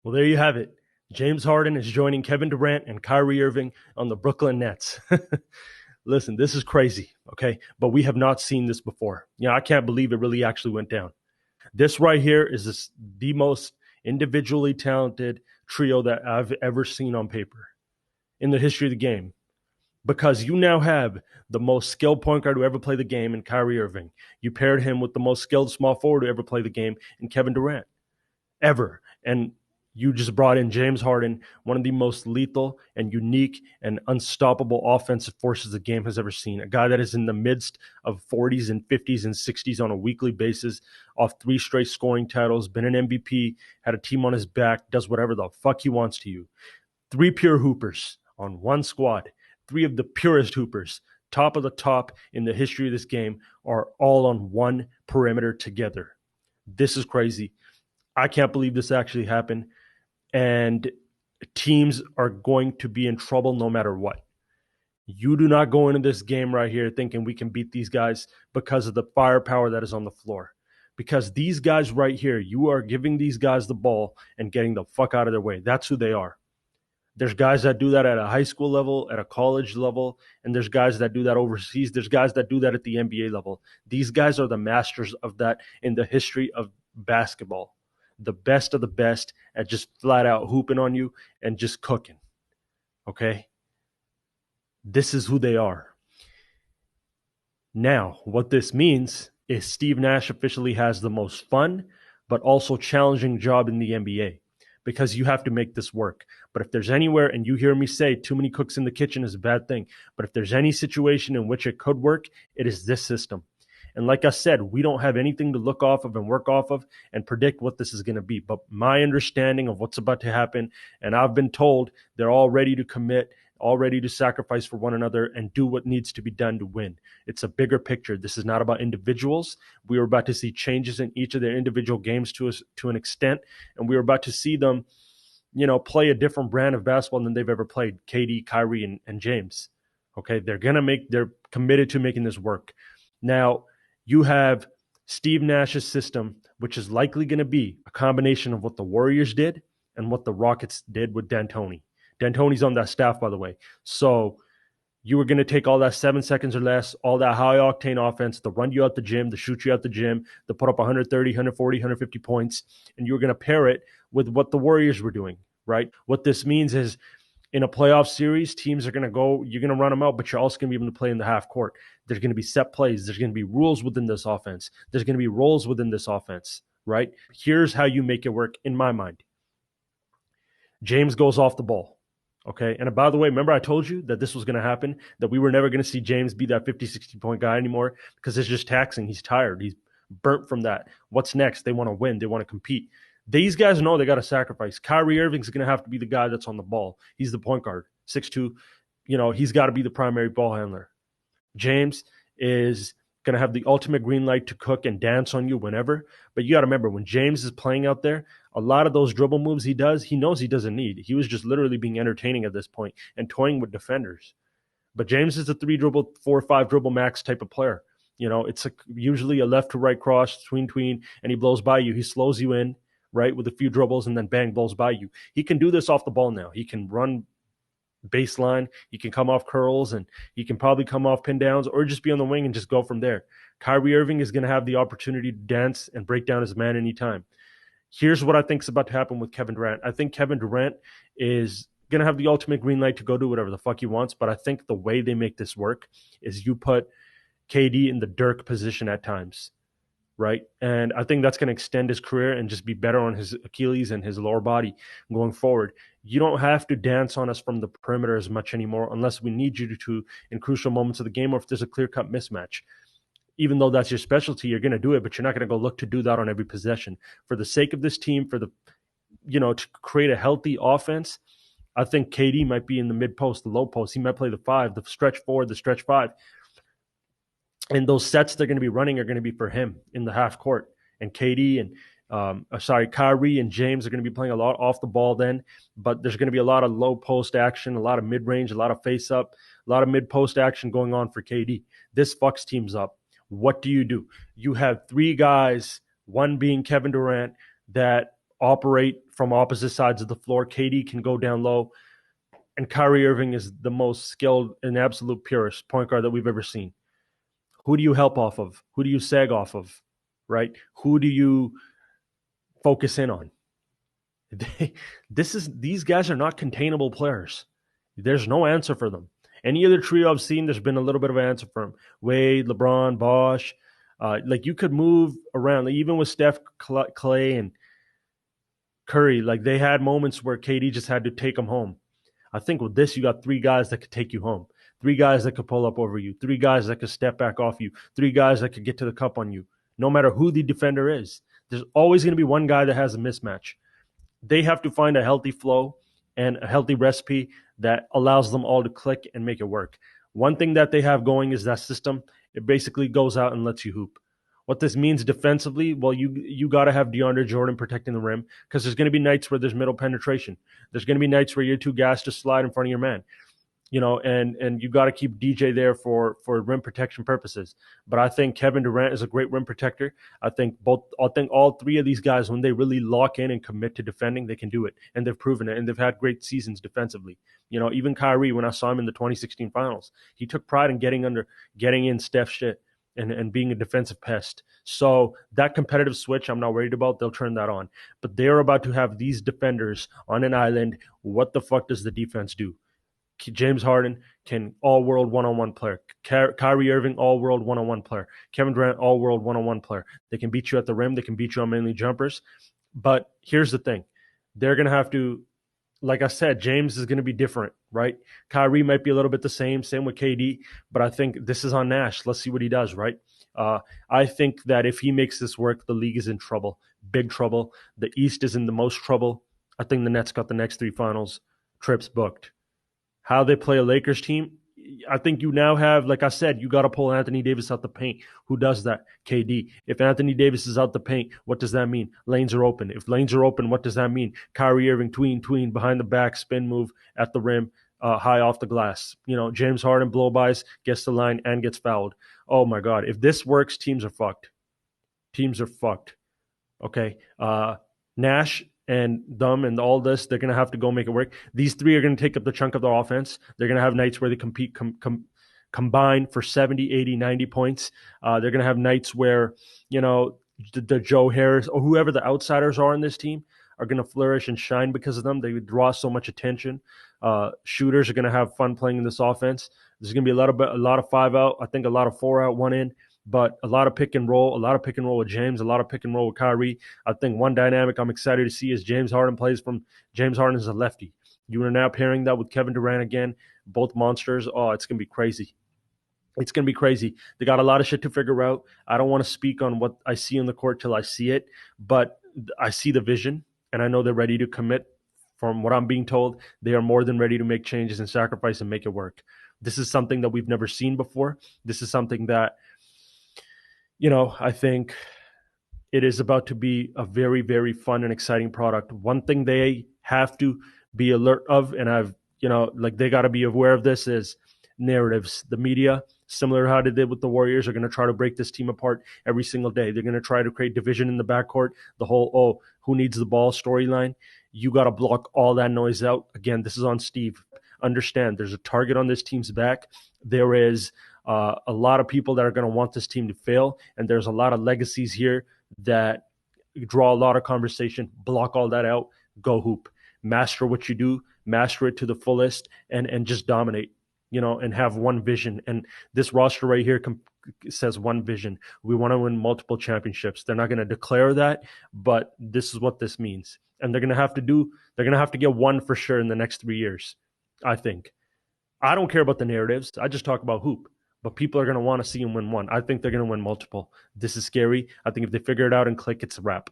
Well, there you have it. James Harden is joining Kevin Durant and Kyrie Irving on the Brooklyn Nets. Listen, this is crazy, okay? But we have not seen this before. I can't believe it really actually went down. This right here is the most individually talented trio that I've ever seen on paper in the history of the game. Because you now have the most skilled point guard who ever played the game in Kyrie Irving. You paired him with the most skilled small forward who ever played the game in Kevin Durant. Ever. And you just brought in James Harden, one of the most lethal and unique and unstoppable offensive forces the game has ever seen. A guy that is in the midst of 40s and 50s and 60s on a weekly basis, off 3 straight scoring titles, been an MVP, had a team on his back, does whatever the fuck he wants to you. 3 pure hoopers on one squad. 3 of the purest hoopers, top of the top in the history of this game, are all on one perimeter together. This is crazy. I can't believe this actually happened. And teams are going to be in trouble no matter what. You do not go into this game right here thinking we can beat these guys because of the firepower that is on the floor. Because these guys right here, you are giving these guys the ball and getting the fuck out of their way. That's who they are. There's guys that do that at a high school level, at a college level, and there's guys that do that overseas. There's guys that do that at the NBA level. These guys are the masters of that in the history of basketball. The best of the best at just flat out hooping on you and just cooking. Okay? This is who they are. Now, what this means is Steve Nash officially has the most fun, but also challenging job in the NBA because you have to make this work. But if there's anywhere, and you hear me say too many cooks in the kitchen is a bad thing, but if there's any situation in which it could work, it is this system. And like I said, we don't have anything to look off of and work off of and predict what this is going to be. But my understanding of what's about to happen, and I've been told they're all ready to commit, all ready to sacrifice for one another and do what needs to be done to win. It's a bigger picture. This is not about individuals. We are about to see changes in each of their individual games to an extent, and we are about to see them, play a different brand of basketball than they've ever played. KD, Kyrie, and James. Okay, they're committed to making this work. Now, you have Steve Nash's system, which is likely going to be a combination of what the Warriors did and what the Rockets did with D'Antoni. D'Antoni's on that staff, by the way. So you were going to take all that 7 seconds or less, all that high-octane offense, to run you out the gym, to shoot you out the gym, to put up 130, 140, 150 points, and you were going to pair it with what the Warriors were doing, right? What this means is in a playoff series, teams are going to go, you're going to run them out, but you're also going to be able to play in the half court. There's going to be set plays. There's going to be rules within this offense. There's going to be roles within this offense, right? Here's how you make it work in my mind. James goes off the ball, okay? And by the way, remember I told you that this was going to happen, that we were never going to see James be that 50, 60-point guy anymore because it's just taxing. He's tired. He's burnt from that. What's next? They want to win. They want to compete. These guys know they got to sacrifice. Kyrie Irving's going to have to be the guy that's on the ball. He's the point guard, 6'2". He's got to be the primary ball handler. James is going to have the ultimate green light to cook and dance on you whenever. But you got to remember, when James is playing out there, a lot of those dribble moves he does, he knows he doesn't need. He was just literally being entertaining at this point and toying with defenders. But James is a 3-dribble, 4 or 5 dribble max type of player. It's usually a left to right cross, tween, and he blows by you. He slows you in, right, with a few dribbles, and then bang, blows by you. He can do this off the ball now. He can run baseline. He can come off curls, and he can probably come off pin downs or just be on the wing and just go from there. Kyrie Irving is going to have the opportunity to dance and break down his man anytime. Here's what I think is about to happen with Kevin Durant. I think Kevin Durant is going to have the ultimate green light to go do whatever the fuck he wants, but I think the way they make this work is you put KD in the Dirk position at times. Right. And I think that's going to extend his career and just be better on his Achilles and his lower body going forward. You don't have to dance on us from the perimeter as much anymore unless we need you to in crucial moments of the game or if there's a clear-cut mismatch. Even though that's your specialty, you're going to do it, but you're not going to go look to do that on every possession. For the sake of this team, for the, to create a healthy offense, I think KD might be in the mid-post, the low post. He might play the 5, the stretch 4, the stretch 5. And those sets they're going to be running are going to be for him in the half court. And Kyrie and James are going to be playing a lot off the ball then. But there's going to be a lot of low post action, a lot of mid-range, a lot of face-up, a lot of mid-post action going on for KD. This fucks teams up. What do? You have 3 guys, one being Kevin Durant, that operate from opposite sides of the floor. KD can go down low. And Kyrie Irving is the most skilled and absolute purest point guard that we've ever seen. Who do you help off of? Who do you sag off of? Right? Who do you focus in on? These guys are not containable players. There's no answer for them. Any other trio I've seen, there's been a little bit of an answer for them. Wade, LeBron, Bosh. Like you could move around, like even with Steph, Clay, and Curry. Like they had moments where KD just had to take them home. I think with this, you got 3 guys that could take you home. 3 guys that could pull up over you. 3 guys that could step back off you. 3 guys that could get to the cup on you. No matter who the defender is, there's always going to be one guy that has a mismatch. They have to find a healthy flow and a healthy recipe that allows them all to click and make it work. One thing that they have going is that system. It basically goes out and lets you hoop. What this means defensively, well, you got to have DeAndre Jordan protecting the rim because there's going to be nights where there's middle penetration. There's going to be nights where you're too gassed to slide in front of your man. You know, and you got to keep DJ there for rim protection purposes. But I think Kevin Durant is a great rim protector. I think all 3 of these guys, when they really lock in and commit to defending, they can do it, and they've proven it, and they've had great seasons defensively. You know, even Kyrie, when I saw him in the 2016 finals, he took pride in getting in Steph's shit and being a defensive pest. So that competitive switch, I'm not worried about. They'll turn that on. But they're about to have these defenders on an island. What the fuck does the defense do? James Harden can all-world one-on-one player. Kyrie Irving, all-world one-on-one player. Kevin Durant, all-world one-on-one player. They can beat you at the rim. They can beat you on mainly jumpers. But here's the thing. They're going to have to, like I said, James is going to be different, right? Kyrie might be a little bit the same with KD, but I think this is on Nash. Let's see what he does, right? I think that if he makes this work, the league is in trouble, big trouble. The East is in the most trouble. I think the Nets got the next 3 finals trips booked. How they play a Lakers team, I think you now have, like I said, you got to pull Anthony Davis out the paint. Who does that? KD. If Anthony Davis is out the paint, what does that mean? Lanes are open. If lanes are open, what does that mean? Kyrie Irving, tween, behind the back, spin move at the rim, high off the glass. You know, James Harden blow-bys, gets the line, and gets fouled. Oh, my God. If this works, teams are fucked. Teams are fucked. Okay? Nash and them and all this, they're going to have to go make it work. These 3 are going to take up the chunk of their offense. They're going to have nights where they compete, combine for 70, 80, 90 points. They're going to have nights where, you know, the Joe Harris or whoever the outsiders are on this team are going to flourish and shine because of them. They draw so much attention. Shooters are going to have fun playing in this offense. There's going to be a lot of 5 out. I think a lot of 4 out, 1 in. But a lot of pick and roll with James, a lot of pick and roll with Kyrie. I think one dynamic I'm excited to see is James Harden is a lefty. You are now pairing that with Kevin Durant again, both monsters. Oh, it's going to be crazy. It's going to be crazy. They got a lot of shit to figure out. I don't want to speak on what I see on the court till I see it, but I see the vision, and I know they're ready to commit. From what I'm being told, they are more than ready to make changes and sacrifice and make it work. This is something that we've never seen before. This is something that, you know, I think it is about to be a very, very fun and exciting product. One thing they have to be alert of, and they got to be aware of this, is narratives. The media, similar to how they did with the Warriors, are going to try to break this team apart every single day. They're going to try to create division in the backcourt, the whole, who needs the ball storyline. You got to block all that noise out. Again, this is on Steve. Understand, there's a target on this team's back. There is a lot of people that are going to want this team to fail, and there's a lot of legacies here that draw a lot of conversation. Block all that out. Go hoop. Master what you do. Master it to the fullest, and just dominate. You know, and have one vision. And this roster right here says one vision. We want to win multiple championships. They're not going to declare that, but this is what this means. And they're going to have to get one for sure in the next 3 years, I think. I don't care about the narratives. I just talk about hoop. But people are going to want to see them win one. I think they're going to win multiple. This is scary. I think if they figure it out and click, it's a wrap.